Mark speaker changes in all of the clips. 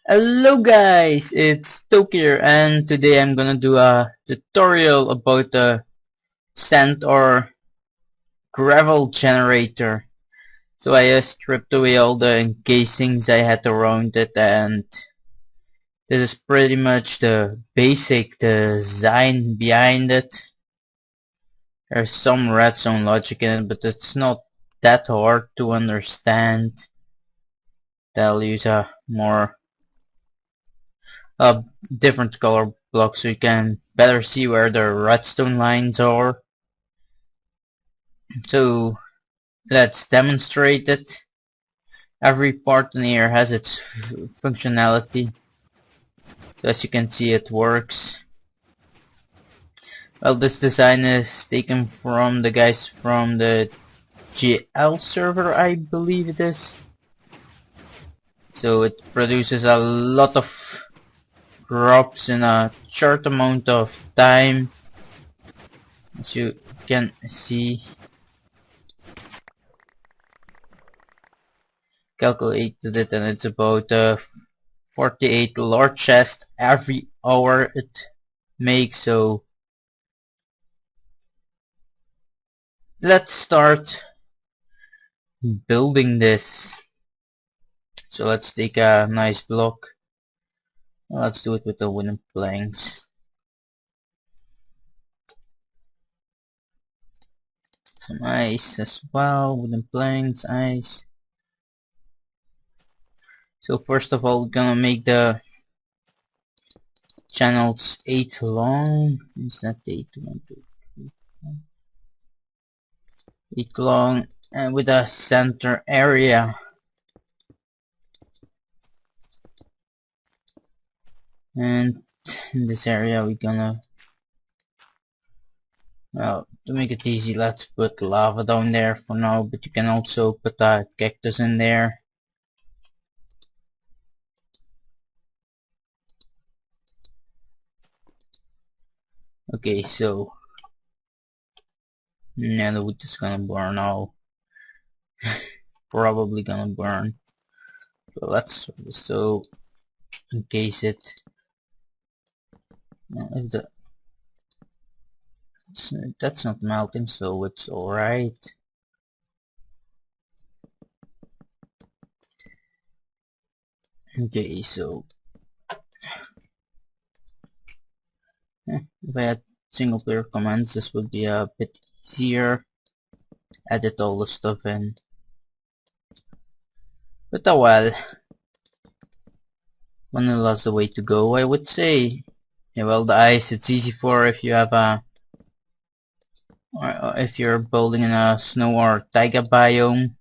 Speaker 1: Hello guys, it's Toke here, and today I'm gonna do a tutorial about the sand or gravel generator. So I just stripped away all the encasings I had around it, and this is pretty much the basic design behind it. There's some redstone logic in it, but it's not that hard to understand. I'll use a more a different color block so you can better see where the redstone lines are. So let's demonstrate it. Every part in here has its functionality. So as you can see, it works. Well, this design is taken from the guys from the GL server, I believe it is. So it produces a lot of drops in a short amount of time, as you can see. Calculated it, and it's about 48 large chests every hour it makes. So let's start building this. So let's take a nice block. Let's do it with the wooden planks. Some ice as well, wooden planks, ice. So first of all, we're gonna make the channels 8 long. Is that 8? 1, 2, 3, 4. 8 long, and with a center area. And in this area we're gonna, well, to make it easy, let's put lava down there for now, but you can also put a cactus in there. Okay, so yeah, the wood is gonna burn now. Probably gonna burn. So let's encase it. If that's not melting, so it's alright. Okay, so if I had single player commands, this would be a bit easier. Edit all the stuff in. But oh well, vanilla's the way to go, I would say. Yeah, well, the ice, it's easy for if you have a, or if you're building in a snow or taiga biome.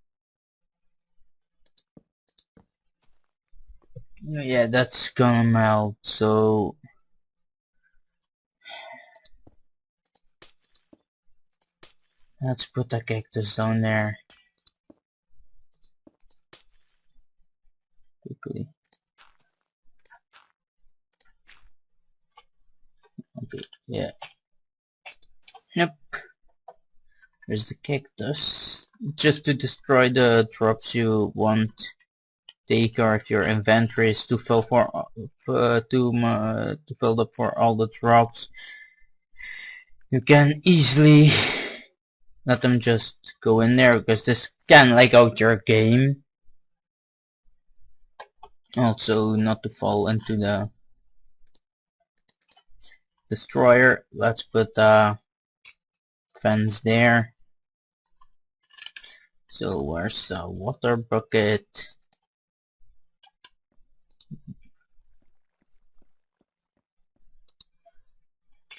Speaker 1: Yeah, that's gonna melt, so let's put a cactus down there quickly. Okay, yeah. Yep. There's the cactus. Just to destroy the drops you want take, or if your inventory is too full too filled up for all the drops, you can easily let them just go in there, because this can lag out your game. Also, not to fall into the destroyer, let's put a fence there. So where's the water bucket?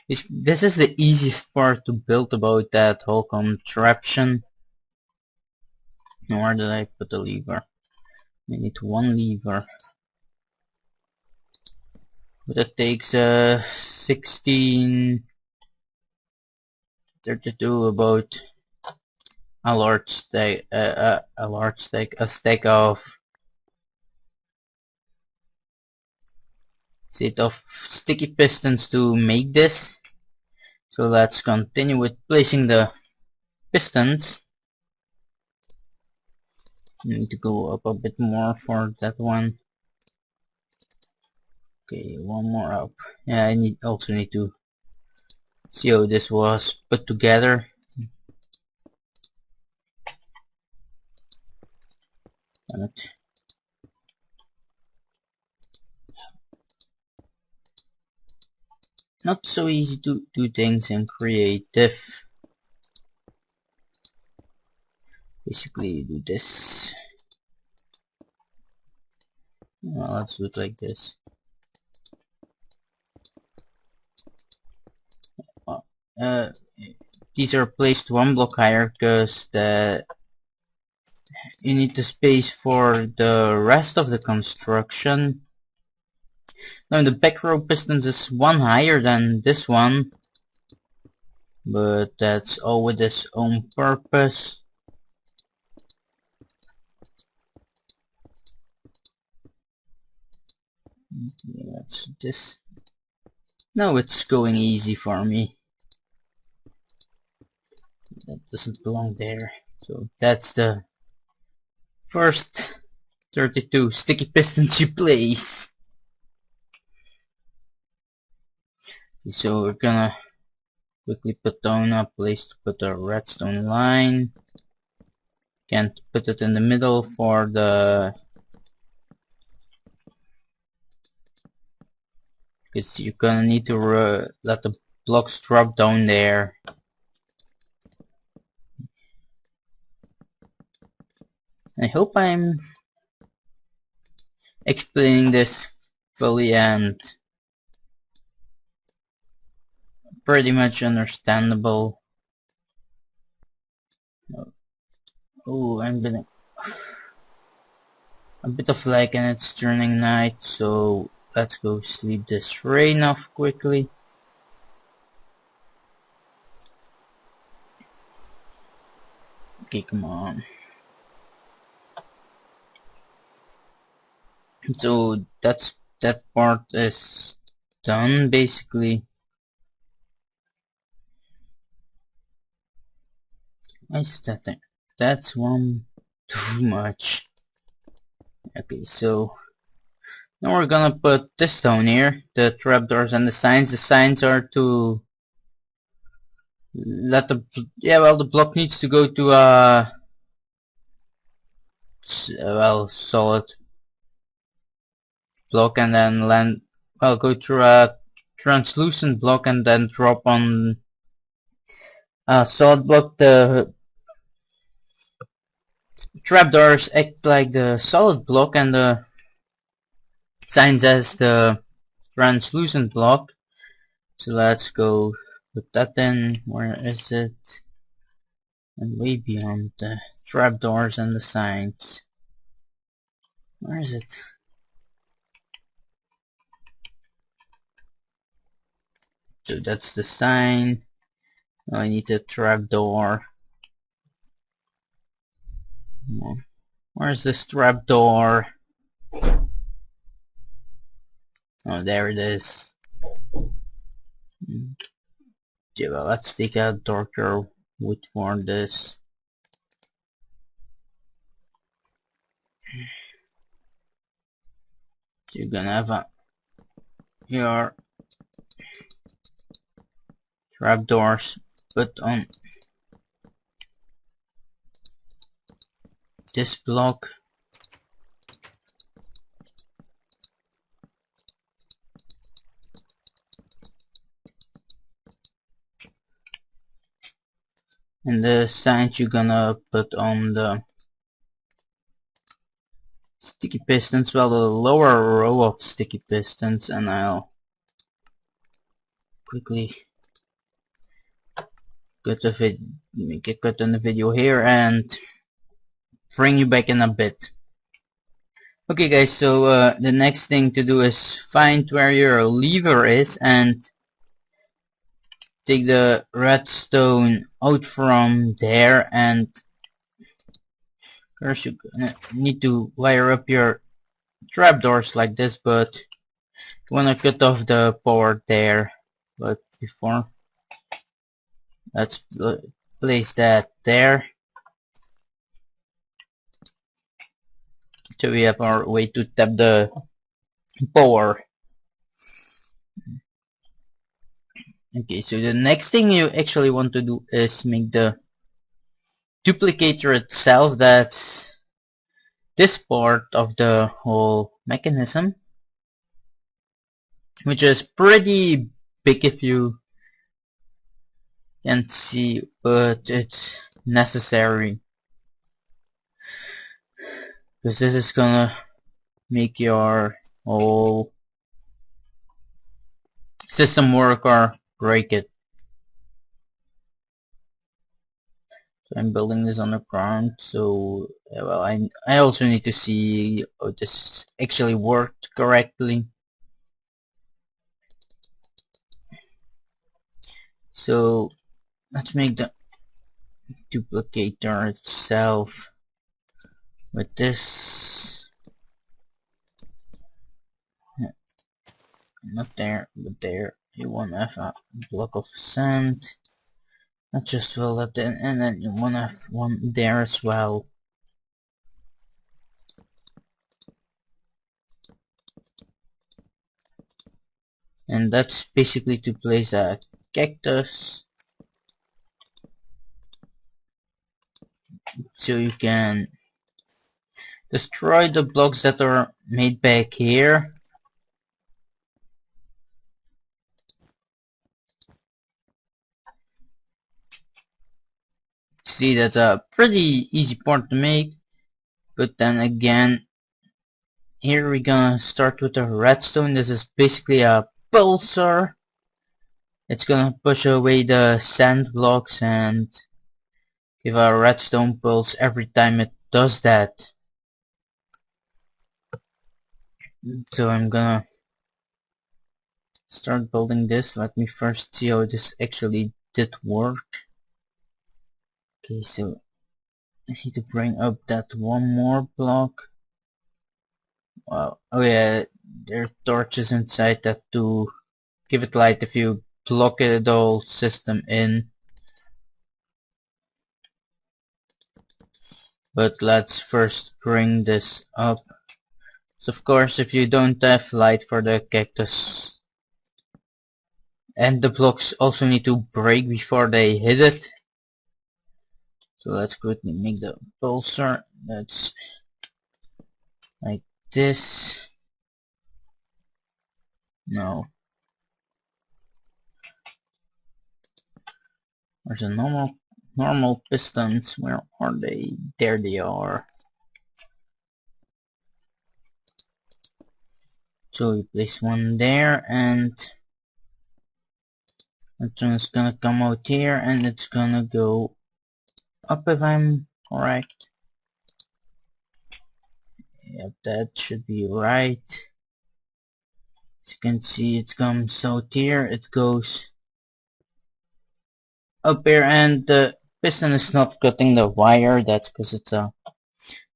Speaker 1: This is the easiest part to build about that whole contraption. Where did I put the lever? I need one lever. But it takes 1632, about a large stack, a stack of set of sticky pistons to make this. So let's continue with placing the pistons. Need to go up a bit more for that one. Okay, one more up. Yeah, I also need to see how this was put together. Damn it. Not so easy to do things in creative. Basically, you do this. Well, let's do it like this. Uh, these are placed one block higher because you need the space for the rest of the construction. Now the back row pistons is one higher than this one, but that's all with its own purpose. Let's do this. Now it's going easy for me. That doesn't belong there. So that's the first 32 sticky pistons you place. So we're gonna quickly put down a place to put a redstone line. Can't put it in the middle for the because you're gonna need to let the blocks drop down there. I hope I'm explaining this fully and pretty much understandable. Oh, I'm gonna a bit of lag and it's turning night, so let's go sleep this rain off quickly. Okay, come on. So that part is done basically. Why is that thing? That's one too much. Okay, so now we're gonna put this down here, the trapdoors and the signs. The signs are to let the well, the block needs to go to a well, solid block and then land, well, go through a translucent block and then drop on a solid block. The trapdoors act like the solid block and the signs as the translucent block. So let's go put that in. Where is it? And way beyond the trapdoors and the signs. Where is it? So that's the sign. Now I need a trapdoor. Where's this trapdoor? Oh, there it is. Yeah, well, let's take a darker wood for this. You're gonna have your trapdoors put on this block. And the signs you're gonna put on the sticky pistons, well, the lower row of sticky pistons, and I'll quickly make it cut in the video here and bring you back in a bit. Okay guys, so the next thing to do is find where your lever is and take the redstone out from there, and first you need to wire up your trapdoors like this, but you wanna cut off the power there. But before, let's place that there. So we have our way to tap the power. Okay, so the next thing you actually want to do is make the duplicator itself. That's this part of the whole mechanism, which is pretty big if you can see, but it's necessary because this is gonna make your whole system work or break it. So I'm building this on the ground, so well, I also need to see how this actually worked correctly. So let's make the duplicator itself with this. Not there, but there. You want to have a block of sand. Not just fill that in, and then you want to have one there as well. And that's basically to place a cactus, so you can destroy the blocks that are made back here. See, that's a pretty easy part to make, but then again, here we're gonna start with a redstone. This is basically a pulsar. It's gonna push away the sand blocks and give a redstone pulse every time it does that. So I'm gonna start building this. Let me first see how this actually did work. Okay, so I need to bring up that one more block. Wow. Oh yeah, there are torches inside that to give it light if you block it, the whole system in. But let's first bring this up. So of course, if you don't have light for the cactus, and the blocks also need to break before they hit it. So let's quickly make the pulsar. That's like this. No. There's a normal pistons. Where are they? There they are. So we place one there, and that one's gonna come out here, and it's gonna go up if I'm correct. Yep, that should be right. As you can see, it comes out here, it goes up here, and the piston is not cutting the wire. That's because it's a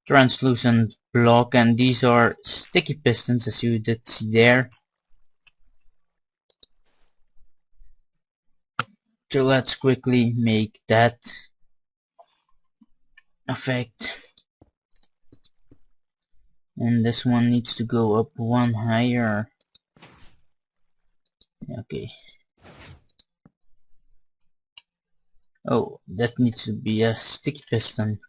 Speaker 1: translucent block, and these are sticky pistons, as you did see there. So let's quickly make that effect. And this one needs to go up one higher. Okay. Oh, that needs to be a sticky piston.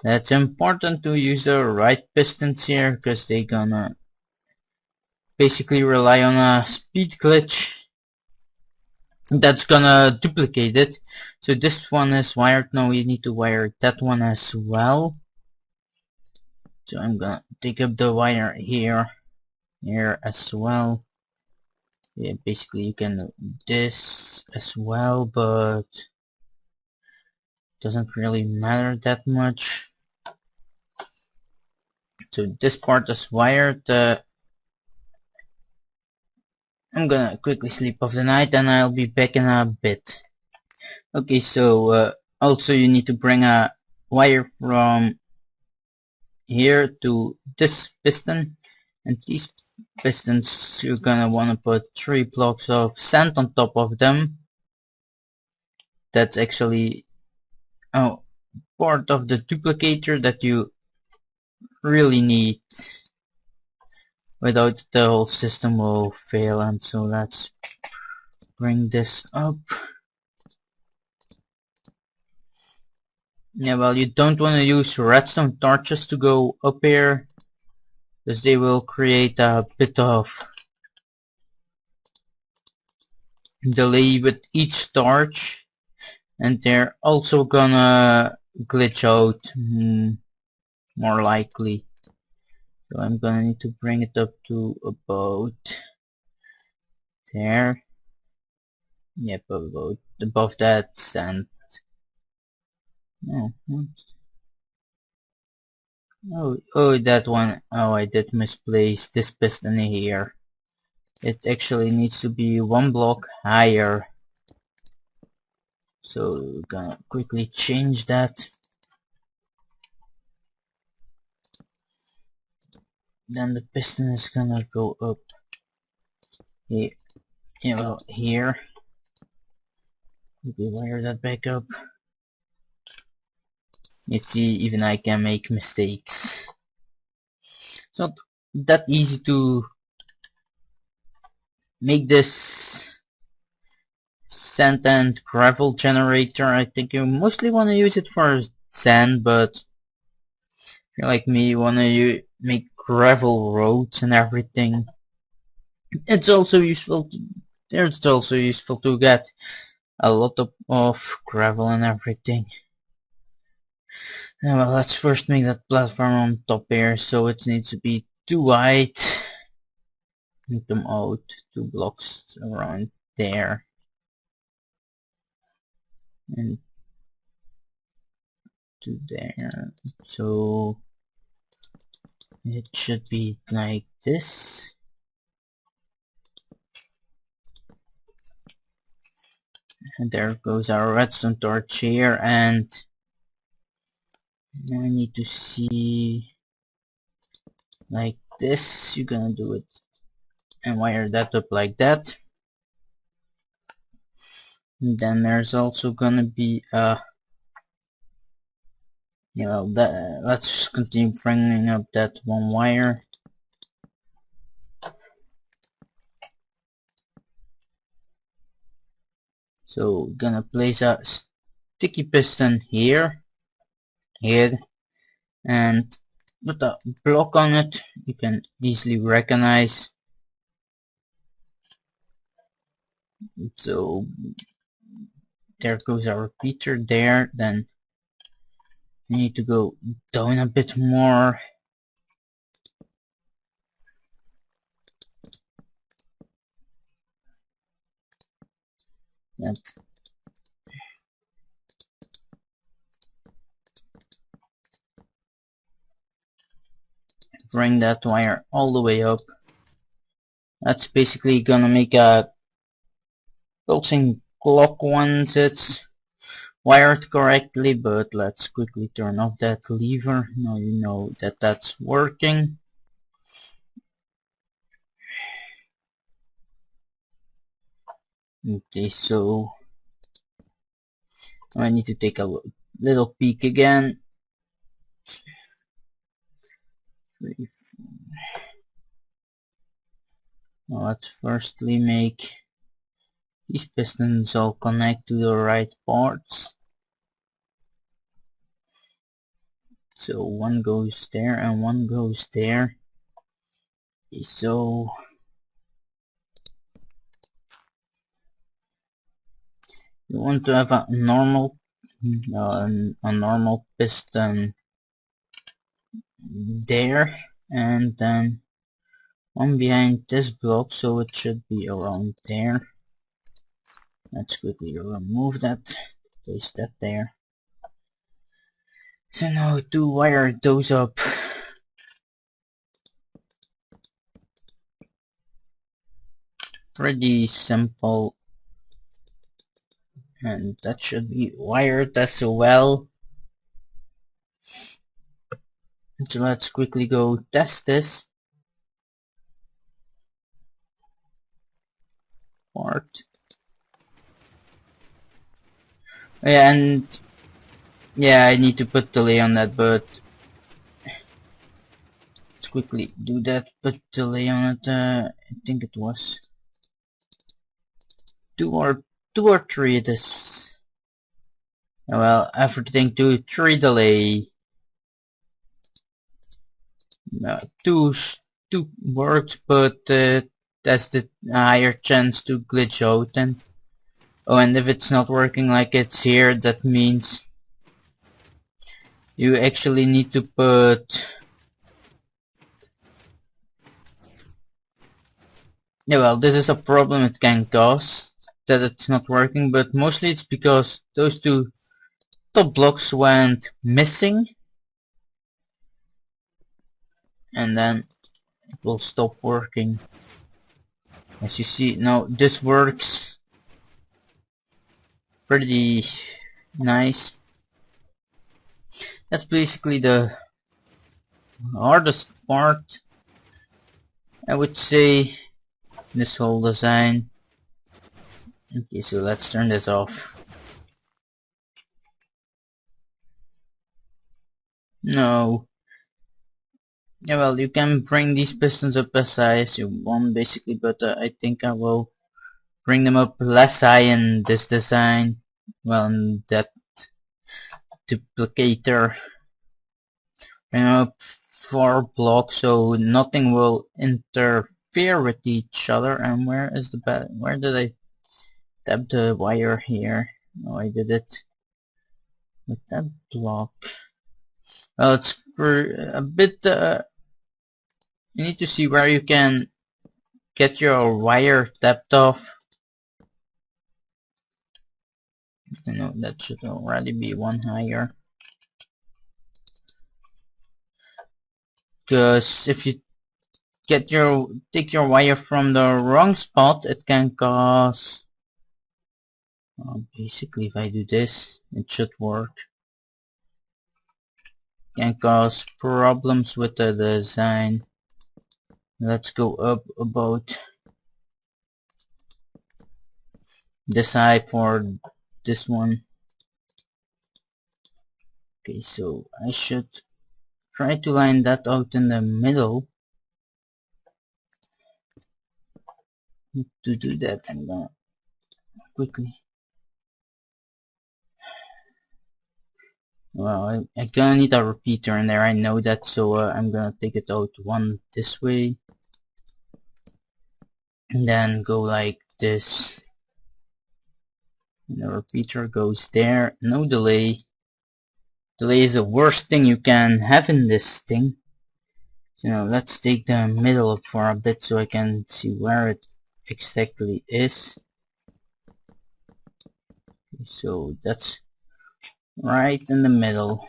Speaker 1: That's important to use the right pistons here, because they gonna basically rely on a speed glitch that's gonna duplicate it. So this one is wired. Now we need to wire that one as well. So I'm gonna take up the wire here as well. Yeah, basically you can do this as well, but doesn't really matter that much. So this part is wired. I'm gonna quickly sleep off the night, and I'll be back in a bit. Okay, so also you need to bring a wire from here to this piston, and these pistons you're gonna wanna put 3 blocks of sand on top of them. That's actually part of the duplicator that you really need. Without it, the whole system will fail. And so let's bring this up. Yeah, well, you don't want to use redstone torches to go up here, because they will create a bit of delay with each torch, and they're also gonna glitch out, more likely. So I'm gonna need to bring it up to about there. Yep, about above that, and oh, that one. Oh, I did misplace this piston here. It actually needs to be one block higher. So we're gonna quickly change that. Then the piston is gonna go up here. Yeah, well, here. Maybe wire that back up. You see, even I can make mistakes. It's not that easy to make this sand and gravel generator. I think you mostly want to use it for sand, but if you're like me, you want to make gravel roads and everything. It's also useful to get a lot of gravel and everything. Well, let's first make that platform on top here, so it needs to be too wide. Make them out 2 blocks around there. And to there. So it should be like this. And there goes our redstone torch here, and now I need to see like this. You're gonna do it and wire that up like that. And then there's also gonna be let's continue bringing up that one wire. So gonna place a sticky piston here, and put a block on it you can easily recognize. So there goes our repeater there. Then we need to go down a bit more. Let's bring that wire all the way up. That's basically gonna make a pulsing clock once it's wired correctly, but let's quickly turn off that lever. Now you know that that's working. Okay, so I need to take a little peek again. Now let's firstly make these pistons all connect to the right parts. So one goes there and one goes there. Okay, so you want to have a normal piston there, and then one behind this block, so it should be around there. Let's quickly remove that, place that there. So now to wire those up. Pretty simple, and that should be wired as well. So let's quickly go test this part. Yeah, and yeah, I need to put delay on that, but let's quickly do that, put delay on it. I think it was two or three. This well, everything 2 3 delay. No, two works, but that's the higher chance to glitch out. And oh, and if it's not working like it's here, that means you actually need to put. Yeah, well, this is a problem it can cause, that it's not working, but mostly it's because those two top blocks went missing, and then it will stop working. As you see, now this works pretty nice. That's basically the hardest part, I would say, this whole design. Okay, so let's turn this off. No. Yeah, well, you can bring these pistons up as high as you want, basically, but I think I will bring them up less high in this design. Well, in that duplicator. Bring them up 4 blocks so nothing will interfere with each other. And where is the where did I tap the wire here? No, I did it with that block. Well, it's for a bit. You need to see where you can get your wire tapped off. You know, that should already be one higher. Because if you take your wire from the wrong spot, it can cause. Basically, if I do this, it should work. Can cause problems with the design. Let's go up about this high for this one. Okay, so I should try to line that out in the middle. To do that, I'm gonna quickly. Well, I gonna need a repeater in there, I know that, so I'm gonna take it out one this way. And then go like this. And the repeater goes there, no delay. Delay is the worst thing you can have in this thing. So now let's take the middle up for a bit so I can see where it exactly is. So that's right in the middle.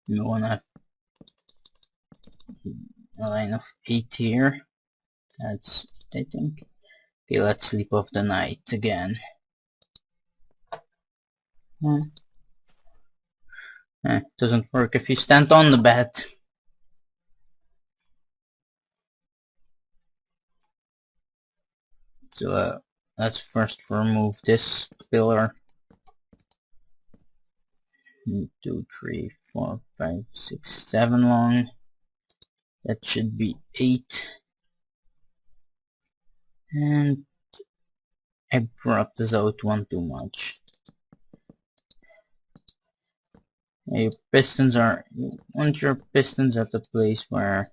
Speaker 1: You wanna a line of 8 here. That's I think. Okay, let's sleep off the night again. Doesn't work if you stand on the bed. So let's first remove this pillar. 1, 2, 3, 4, 5, 6, 7 long. That should be 8. And I brought this out one too much. Your pistons are, you want your pistons at the place where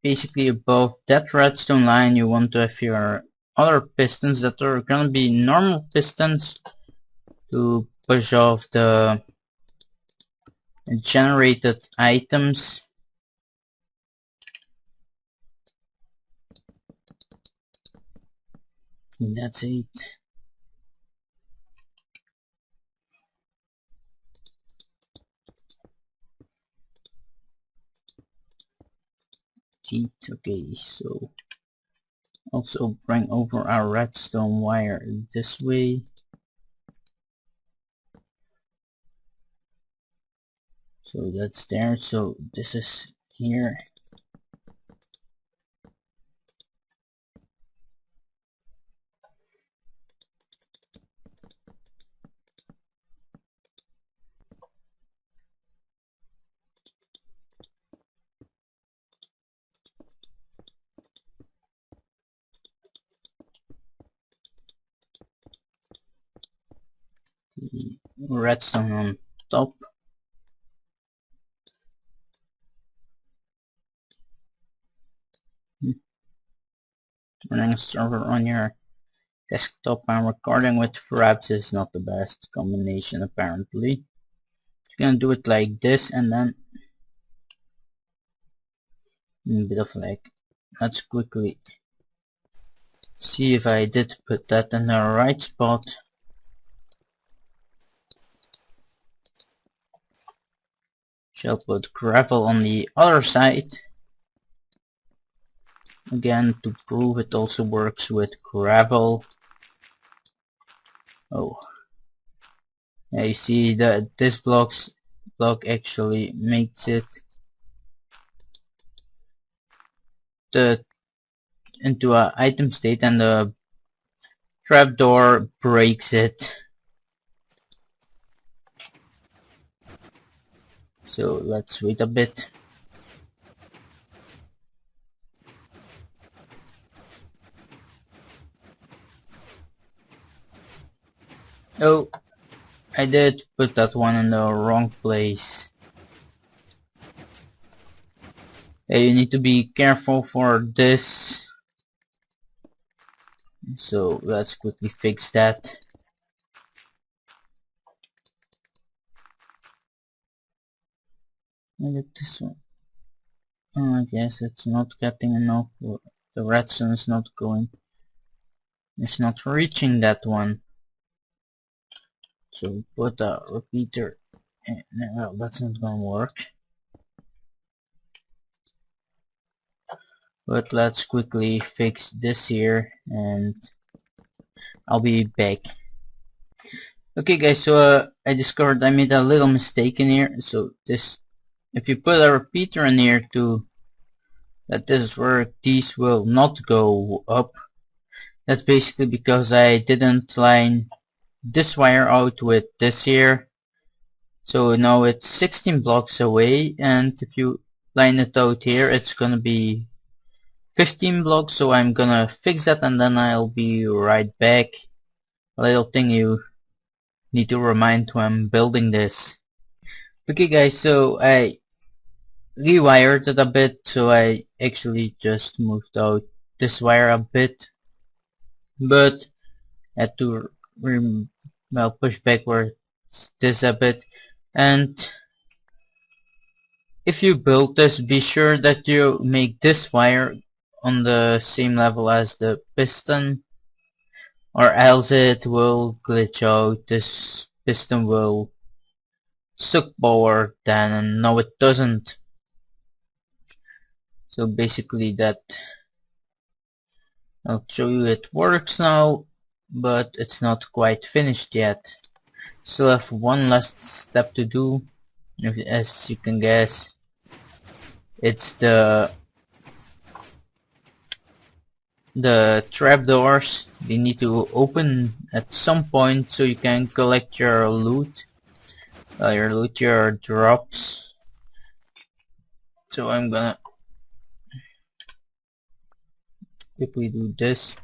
Speaker 1: basically above that redstone line. You want to have your other pistons that are gonna be normal pistons to push off the generated items. That's it. Okay, so also bring over our redstone wire this way. So that's there, so this is here. redstone on top. Running a server on your desktop and recording with fraps is not the best combination apparently. You're gonna do it like this and then a bit of lag. Let's quickly see if I did put that in the right spot. Shall put gravel on the other side. Again, to prove it also works with gravel. Oh. Yeah, you see that this block actually makes it into a item state and the trapdoor breaks it. So let's wait a bit. Oh, I did put that one in the wrong place. Yeah, you need to be careful for this. So let's quickly fix that. I did this one. Oh, I guess it's not getting enough. The redstone is not going. It's not reaching that one. So put a repeater. Well, that's not gonna work. But let's quickly fix this here and I'll be back. Okay guys, so I discovered I made a little mistake in here. So this, if you put a repeater in here to that this is where these will not go up. That's basically because I didn't line this wire out with this here. So now it's 16 blocks away, and if you line it out here it's gonna be 15 blocks. So I'm gonna fix that and then I'll be right back. A little thing you need to remind when I'm building this. Okay guys, so I rewired it a bit, so I actually just moved out this wire a bit, but had to well, push backwards this a bit. And if you build this, be sure that you make this wire on the same level as the piston, or else it will glitch out. This piston will suck power then, and no it doesn't. So basically that, I'll show you it works now, but it's not quite finished yet. Still have one last step to do. As you can guess, it's the trapdoors. They need to open at some point so you can collect your loot. Your drops. So I'm gonna quickly do this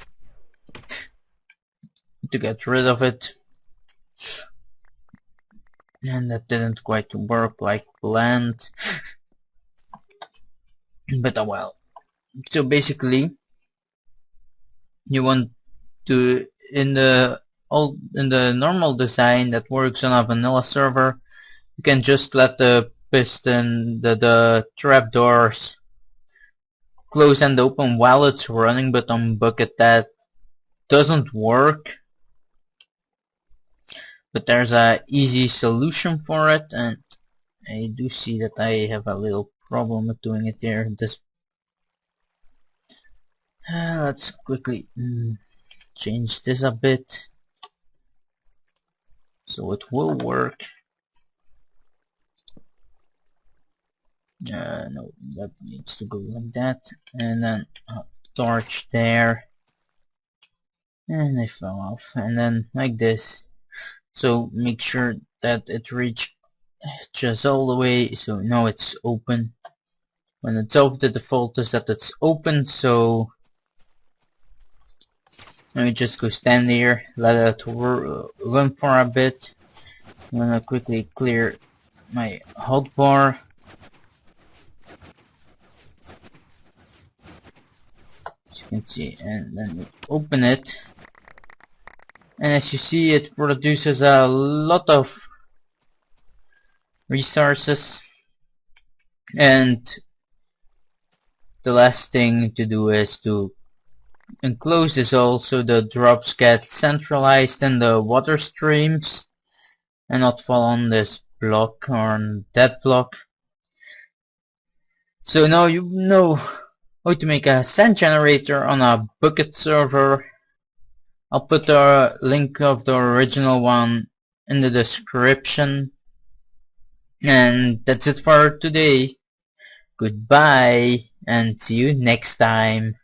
Speaker 1: to get rid of it. And that didn't quite work like planned. But well. So basically, you want to, in the normal design that works on a vanilla server, you can just let the piston, the trapdoors close and open while it's running, but on Bukkit that doesn't work. But there's a easy solution for it, and I do see that I have a little problem with doing it here. Let's quickly change this a bit so it will work. No, that needs to go like that, and then a torch there, and they fell off, and then like this. So make sure that it reaches all the way, so now it's open. When it's off, the default is that it's open, so let me just go stand here, let it run for a bit, I'm gonna quickly clear my hotbar. As you can see, and then we open it. And as you see, it produces a lot of resources. And the last thing to do is to enclose this all so the drops get centralized in the water streams and not fall on this block or on that block. So now you know how to make a sand generator on a bukkit server. I'll put the link of the original one in the description. And that's it for today. Goodbye and see you next time.